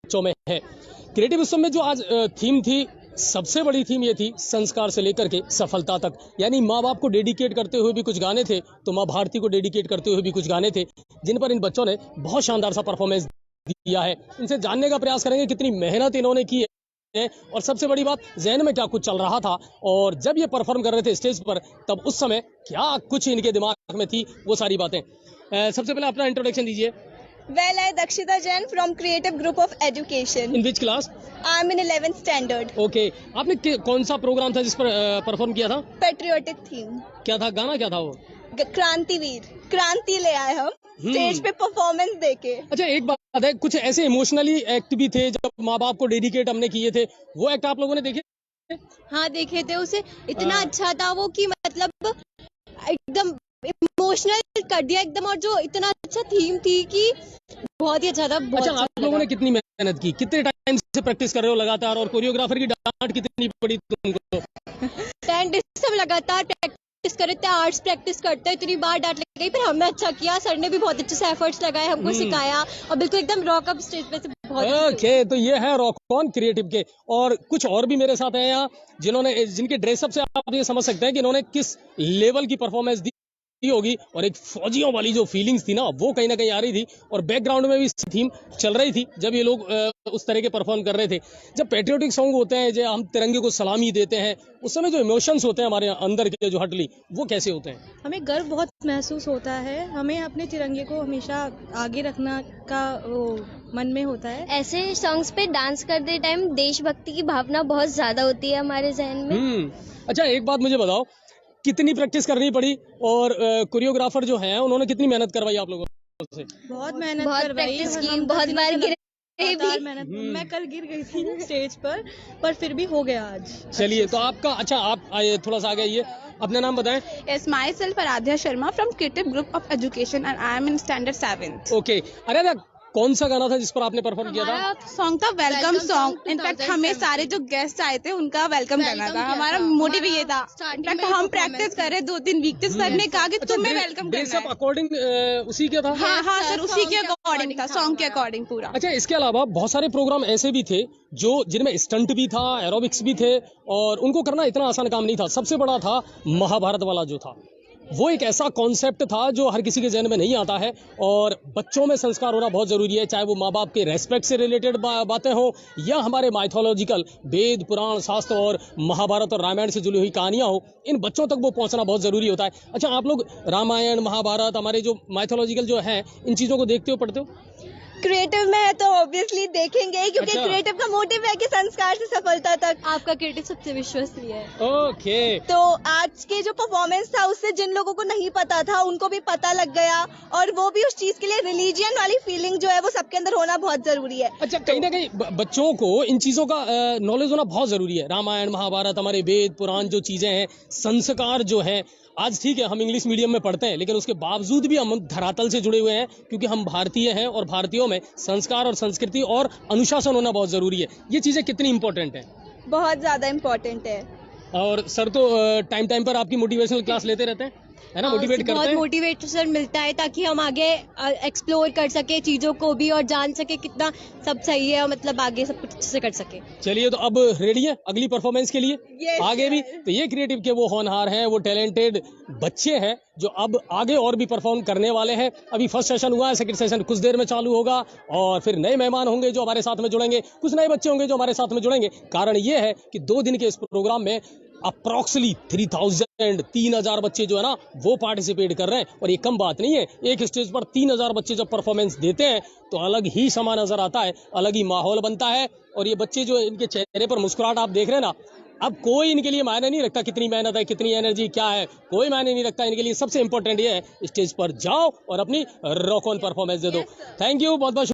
बच्चों में है। क्रिएटिव उत्सव में जो आज थीम थी, सबसे बड़ी थीम ये थी संस्कार से लेकर के सफलता तक। यानी माँ बाप को डेडिकेट करते हुए भी कुछ गाने थे, तो माँ भारती को डेडिकेट करते हुए भी कुछ गाने थे, जिन पर इन बच्चों ने बहुत शानदार सा परफॉर्मेंस दिया है। इनसे जानने का प्रयास करेंगे कितनी मेहनत इन्होंने की है, और सबसे बड़ी बात, ज़हन में क्या कुछ चल रहा था, और जब ये परफॉर्म कर रहे थे स्टेज पर, तब उस समय क्या कुछ इनके दिमाग में थी, वो सारी बातें। सबसे पहले अपना इंट्रोडक्शन दीजिए। Well, I Dakshita Jain from Creative Group of Education. In which class? I'm in 11th standard. Okay, आपने कौन सा प्रोग्राम था जिस पर परफॉर्म किया था? Patriotic theme. क्या था, गाना क्या था वो? क्रांतिवीर, क्रांति ले आए हम स्टेज पे परफॉर्मेंस देके। अच्छा, एक बात है, कुछ ऐसे इमोशनली एक्ट भी थे जब माँ बाप को डेडिकेट हमने किए थे, वो एक्ट आप लोगों ने देखे? हाँ देखे थे, उसे इतना अच्छा था वो कि मतलब एकदम इमोशनल कर दिया एकदम, और जो इतना अच्छा थीम थी कि बहुत ही अच्छा था। अच्छा, आप लोगों ने कितनी मेहनत की, कितने टाइम से प्रैक्टिस कर रहे हो लगातार, और कोरियोग्राफर की डांट कितनी पड़ी तुमको? 10 डेज से हम लगातार प्रैक्टिस कर रहे थे, आर्ट्स प्रैक्टिस करते हैं, इतनी बार डांट लग गई, फिर हमने अच्छा किया, सर ने भी बहुत अच्छे से एफर्ट्स लगाए, हमको सिखाया, और बिल्कुल एकदम रॉक अप स्टेज पे से बहुत। ओके, तो ये है रॉक ऑन क्रिएटिव के। और कुछ और भी मेरे साथ हैं यहाँ, जिनके ड्रेसअप से आप ये समझ सकते हैं कि इन्होंने किस लेवल की परफॉर्मेंस दी होगी, और एक फौजियों वाली जो फीलिंग्स थी ना, वो कहीं ना कहीं आ रही थी, और बैकग्राउंड में भी थीम चल रही थी जब ये लोग उस तरह के परफॉर्म कर रहे थे। जब पैट्रियोटिक सॉन्ग होते हैं, जो हम तिरंगे को सलामी देते हैं, उस समय जो इमोशंस होते हैं हमारे अंदर के, जो हटली, वो कैसे होते हैं? हमें गर्व बहुत महसूस होता है, हमें अपने तिरंगे को हमेशा आगे रखना का वो मन में होता है। ऐसे सॉन्ग्स पे डांस करते टाइम देशभक्ति की भावना बहुत ज्यादा होती है हमारे जहन में। अच्छा, एक बात मुझे बताओ, कितनी प्रैक्टिस करनी पड़ी, और कोरियोग्राफर जो हैं उन्होंने कितनी मेहनत करवाई आप लोगों से? बहुत मेहनत बहुत करवाई, प्रैक्टिस की, हम बहुत बार गिरे लगातार भी। मेहनत। मैं कल गिर गई थी स्टेज पर फिर भी हो गया आज। चलिए, तो आपका, अच्छा आप आइए, थोड़ा सा आगे आइए, अपना नाम बताएं। Yes, myself Aradhya Sharma from Creative Group of Education and I am in standard 7th. Okay, अरे कौन सा गाना था जिस पर आपने परफॉर्म किया था? हमारा सॉन्ग था वेलकम सॉन्ग। इनफैक्ट हमें सारे जो गेस्ट आए थे उनका वेलकम करना था, हमारा मोटिव ये था। इनफैक्ट हम प्रैक्टिस कर रहे 2-3 वीक से, सर ने कहा कि तुम्हें वेलकम करना है। अकॉर्डिंग उसी के था? हाँ सर, उसी के अकॉर्डिंग था, सॉन्ग के अकॉर्डिंग पूरा। अच्छा, इसके अलावा बहुत सारे प्रोग्राम ऐसे भी थे जो जिनमें स्टंट भी था, एरोबिक्स भी थे, और उनको करना इतना आसान काम नहीं था। सबसे बड़ा था महाभारत वाला जो था, वो एक ऐसा कॉन्सेप्ट था जो हर किसी के जहन में नहीं आता है, और बच्चों में संस्कार होना बहुत ज़रूरी है, चाहे वो माँ बाप के रेस्पेक्ट से रिलेटेड बातें हो, या हमारे माइथोलॉजिकल वेद पुराण शास्त्र और महाभारत और रामायण से जुड़ी हुई कहानियाँ हो, इन बच्चों तक वो पहुँचना बहुत ज़रूरी होता है। अच्छा, आप लोग रामायण महाभारत, हमारे जो माइथोलॉजिकल जो है, इन चीज़ों को देखते हो, पढ़ते हो? क्रिएटिव में है तो ऑब्वियसली देखेंगे, क्योंकि अच्छा। क्रिएटिव का मोटिव है कि संस्कार से सफलता तक। आपका क्रिएटिव सबसे विश्वसनीय है। ओके, तो आज के जो परफॉर्मेंस था, उससे जिन लोगों को नहीं पता था उनको भी पता लग गया, और वो भी उस चीज के लिए रिलीजियन वाली फीलिंग जो है वो सबके अंदर होना बहुत जरूरी है। अच्छा, कहीं ना कहीं बच्चों को इन चीज़ों का नॉलेज होना बहुत ज़रूरी है। रामायण महाभारत, हमारे वेद पुराण जो चीज़ें हैं, संस्कार जो हैं, आज ठीक है हम इंग्लिश मीडियम में पढ़ते हैं, लेकिन उसके बावजूद भी हम धरातल से जुड़े हुए हैं, क्योंकि हम भारतीय हैं, और भारतीयों में संस्कार और संस्कृति और अनुशासन होना बहुत ज़रूरी है। ये चीज़ें कितनी इंपॉर्टेंट हैं? बहुत ज्यादा इम्पोर्टेंट है। और सर तो टाइम टाइम पर आपकी मोटिवेशनल क्लास लेते रहते हैं, है ना, मोटिवेट करते बहुत हैं? मोटिवेशन मिलता है ताकि हम आगे एक्सप्लोर कर सके चीजों को भी, और जान सके कितना सब सही है, और मतलब आगे सब कुछ अच्छे से कर सके। चलिए, तो अब रेडी है अगली परफॉर्मेंस के लिए? Yes, आगे भी तो ये क्रिएटिव के वो होनहार हैं, वो टैलेंटेड बच्चे हैं, जो अब आगे और भी परफॉर्म करने वाले हैं। अभी फर्स्ट सेशन हुआ है, सेकंड सेशन कुछ देर में चालू होगा, और फिर नए मेहमान होंगे जो हमारे साथ में जुड़ेंगे, कुछ नए बच्चे होंगे जो हमारे साथ में जुड़ेंगे। कारण ये है कि 2 दिन के इस प्रोग्राम में अप्रॉक्सली 3,000 बच्चे जो है ना, वो पार्टिसिपेट कर रहे हैं, और ये कम बात नहीं है। एक स्टेज पर 3,000 बच्चे जब परफॉर्मेंस देते हैं तो अलग ही समा नजर आता है, अलग ही माहौल बनता है, और ये बच्चे जो इनके चेहरे पर मुस्कुराहट आप देख रहे हैं ना, अब कोई इनके लिए मायने नहीं रखता कितनी मेहनत है, कितनी एनर्जी क्या है, कोई मायने नहीं रखता। इनके लिए सबसे इंपॉर्टेंट ये है, स्टेज पर जाओ और अपनी रॉक ऑन परफॉर्मेंस दे दो। थैंक यू, बहुत बहुत